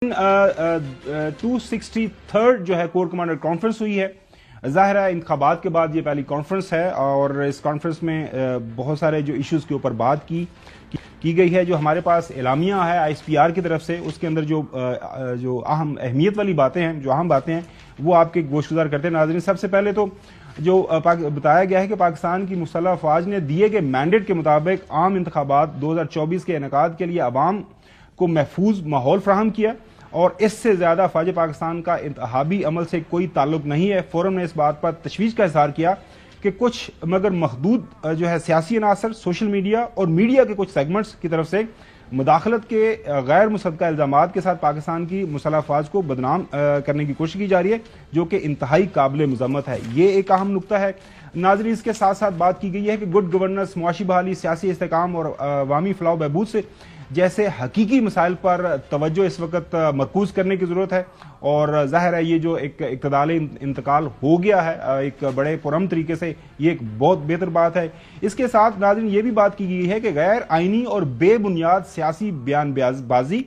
263 جو ہے corps commander conference ہوئی ہے. ظاہر ہے انتخابات کے بعد یہ پہلی کانفرنس ہے اور اس کانفرنس میں بہت سارے جو ایشوز کے اوپر بات کی گئی ہے. جو ہمارے پاس اعلامیہ ہے آئی ایس پی آر کی طرف سے، اس کے اندر جو اہم اہمیت والی باتیں ہیں، جو اہم باتیں ہیں، وہ آپ کے گوش گزار کرتے ہیں. ناظرین، سب سے پہلے تو جو بتایا گیا ہے کہ پاکستان کی مسلح افواج نے دیے گئے مینڈیٹ کے مطابق عام انتخابات 2024 کے انعقاد کے لیے عوام کو محفوظ ماحول فراہم کیا اور اس سے زیادہ افواج پاکستان کا انتخابی عمل سے کوئی تعلق نہیں ہے. فورم نے اس بات پر تشویش کا اظہار کیا کہ کچھ مگر محدود جو ہے سیاسی عناصر، سوشل میڈیا اور میڈیا کے کچھ سیگمنٹس کی طرف سے مداخلت کے غیر مصدقہ الزامات کے ساتھ پاکستان کی مسلح افواج کو بدنام کرنے کی کوشش کی جا رہی ہے، جو کہ انتہائی قابل مذمت ہے. یہ ایک اہم نقطہ ہے. ناظرین، اس کے ساتھ ساتھ بات کی گئی ہے کہ گڈ گورننس، معاشی بحالی، سیاسی استحکام اور عوامی فلاح و بہبود سے جیسے حقیقی مسائل پر توجہ اس وقت مرکوز کرنے کی ضرورت ہے. اور ظاہر ہے یہ جو ایک اقتدار انتقال ہو گیا ہے ایک بڑے پرامن طریقے سے، یہ ایک بہت بہتر بات ہے. اس کے ساتھ ناظرین یہ بھی بات کی گئی ہے کہ غیر آئینی اور بے بنیاد سیاسی بیان بازی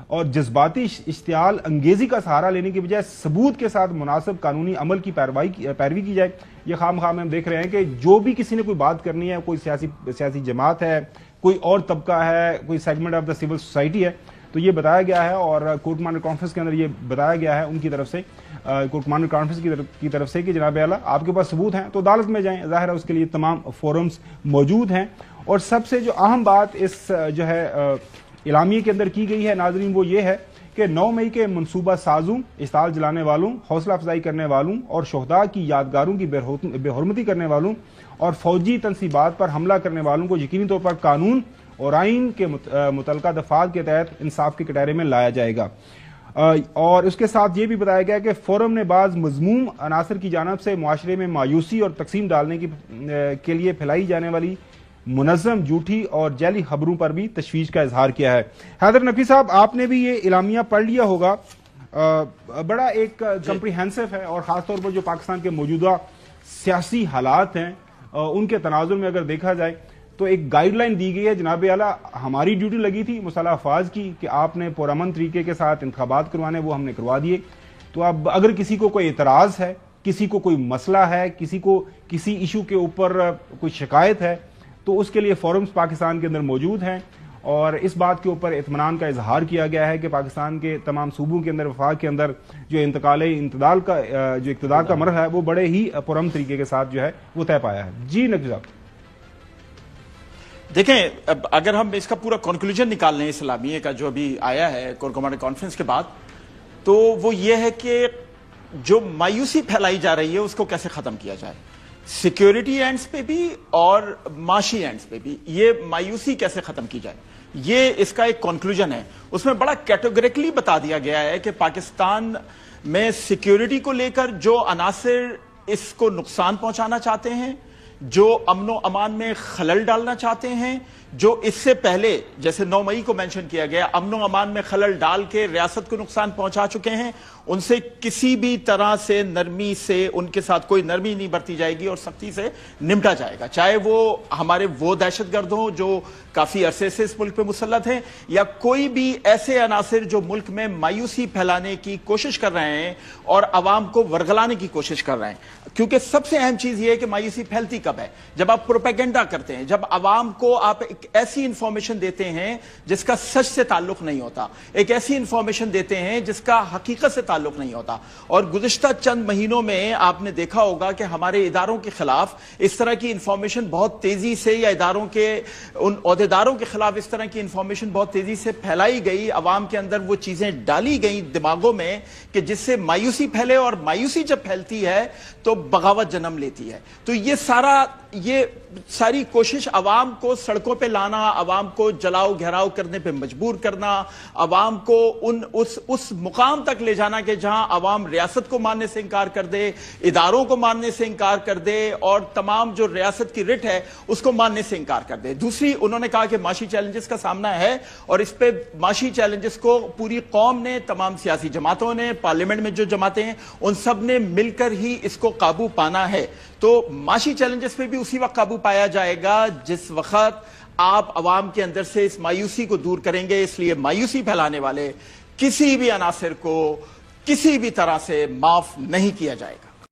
اور جذباتی اشتعال انگیزی کا سہارا لینے کی بجائے ثبوت کے ساتھ مناسب قانونی عمل کی پیروی کی جائے. یہ خام ہم دیکھ رہے ہیں کہ جو بھی کسی نے کوئی بات کرنی ہے، کوئی سیاسی جماعت ہے، کوئی اور طبقہ ہے، کوئی segment of the civil society ہے، تو یہ بتایا گیا ہے اور کور کمانڈر کانفرنس کے اندر یہ بتایا گیا ہے ان کی طرف سے، کور کمانڈر کانفرنس کی طرف سے کہ جناب اعلیٰ آپ کے پاس ثبوت ہیں تو عدالت میں جائیں. ظاہر ہے اس کے لیے تمام فورمز موجود ہیں. اور سب سے جو اہم بات اس جو ہے اعلامیے کے اندر کی گئی ہے ناظرین، وہ یہ ہے کہ 9 مئی کے منصوبہ سازوں، اشتعال جلانے والوں، حوصلہ افزائی کرنے والوں اور شہداء کی یادگاروں کی بے حرمتی کرنے والوں اور فوجی تنصیبات پر حملہ کرنے والوں کو یقینی طور پر قانون اور آئین کے متعلقہ دفعات کے تحت انصاف کے کٹہرے میں لایا جائے گا. اور اس کے ساتھ یہ بھی بتایا گیا کہ فورم نے بعض مذموم عناصر کی جانب سے معاشرے میں مایوسی اور تقسیم ڈالنے کے لیے پھیلائی جانے والی منظم جھوٹی اور جعلی خبروں پر بھی تشویش کا اظہار کیا ہے. حیدر نقوی صاحب، آپ نے بھی یہ اعلامیہ پڑھ لیا ہوگا، بڑا ایک کمپریہنسو ہے اور خاص طور پر جو پاکستان کے موجودہ سیاسی حالات ہیں ان کے تناظر میں اگر دیکھا جائے تو ایک گائیڈ لائن دی گئی ہے. جناب اعلیٰ، ہماری ڈیوٹی لگی تھی مسلح افواج کی کہ آپ نے پرامن طریقے کے ساتھ انتخابات کروانے، وہ ہم نے کروا دیے. تو اب اگر کسی کو کوئی اعتراض ہے، کسی کو کوئی مسئلہ ہے، کسی کو کسی ایشو کے اوپر کوئی شکایت ہے، تو اس کے لیے فورمز پاکستان کے اندر موجود ہیں. اور اس بات کے اوپر اطمینان کا اظہار کیا گیا ہے کہ پاکستان کے تمام صوبوں کے اندر، وفاق کے اندر جو انتقال کا جو اقتدار کا مرحلہ ہے وہ بڑے ہی پرامن طریقے کے ساتھ جو ہے وہ طے پایا ہے. جی نقوی صاحب، دیکھیں، اگر ہم اس کا پورا کنکلوژن نکال لیں اس اعلامیے کا جو ابھی آیا ہے کور کمانڈر کانفرنس کے بعد، تو وہ یہ ہے کہ جو مایوسی پھیلائی جا رہی ہے اس کو کیسے ختم کیا جائے، سیکیورٹی اینڈز پہ بھی اور معاشی اینڈز پہ بھی یہ مایوسی کیسے ختم کی جائے، یہ اس کا ایک کنکلوژن ہے. اس میں بڑا کیٹیگوریکلی بتا دیا گیا ہے کہ پاکستان میں سیکیورٹی کو لے کر جو عناصر اس کو نقصان پہنچانا چاہتے ہیں، جو امن و امان میں خلل ڈالنا چاہتے ہیں، جو اس سے پہلے جیسے 9 مئی کو مینشن کیا گیا امن و امان میں خلل ڈال کے ریاست کو نقصان پہنچا چکے ہیں، ان سے کسی بھی طرح سے نرمی سے ان کے ساتھ کوئی نرمی نہیں برتی جائے گی اور سختی سے نمٹا جائے گا. چاہے وہ ہمارے وہ دہشت گرد ہوں جو کافی عرصے سے اس ملک پہ مسلط ہیں، یا کوئی بھی ایسے عناصر جو ملک میں مایوسی پھیلانے کی کوشش کر رہے ہیں اور عوام کو ورگلانے کی کوشش کر رہے ہیں. کیونکہ سب سے اہم چیز یہ ہے کہ مایوسی پھیلتی کب ہے؟ جب آپ پروپیگنڈا کرتے ہیں، جب عوام کو آپ ایک ایسی انفارمیشن دیتے ہیں جس کا سچ سے تعلق نہیں ہوتا، ایک ایسی انفارمیشن دیتے ہیں جس کا حقیقت سے تعلق نہیں ہوتا. اور گزشتہ چند مہینوں میں آپ نے دیکھا ہوگا کہ ہمارے اداروں کے خلاف اس طرح کی انفارمیشن بہت تیزی سے، یا اداروں کے ان عہدیداروں کے خلاف اس طرح کی انفارمیشن بہت تیزی سے پھیلائی گئی، عوام کے اندر وہ چیزیں ڈالی گئیں دماغوں میں کہ جس سے مایوسی پھیلے، اور مایوسی جب پھیلتی ہے تو بغاوت جنم لیتی ہے. تو یہ ساری کوشش عوام کو سڑکوں پہ لانا، عوام کو جلاؤ گھیراؤ کرنے پہ مجبور کرنا، عوام کو اس مقام تک لے جانا کہ جہاں عوام ریاست کو ماننے سے انکار کر دے، اداروں کو ماننے سے انکار کر دے، اور تمام جو ریاست کی رٹ ہے اس کو ماننے سے انکار کر دے. دوسری، انہوں نے کہا کہ معاشی چیلنجز کا سامنا ہے، اور اس پہ معاشی چیلنجز کو پوری قوم نے، تمام سیاسی جماعتوں نے، پارلیمنٹ میں جو جماعتیں ہیں ان سب نے مل کر ہی اس کو قابو پانا ہے. تو معاشی چیلنجز پہ بھی اسی وقت قابو پایا جائے گا جس وقت آپ عوام کے اندر سے اس مایوسی کو دور کریں گے. اس لیے مایوسی پھیلانے والے کسی بھی عناصر کو کسی بھی طرح سے معاف نہیں کیا جائے گا۔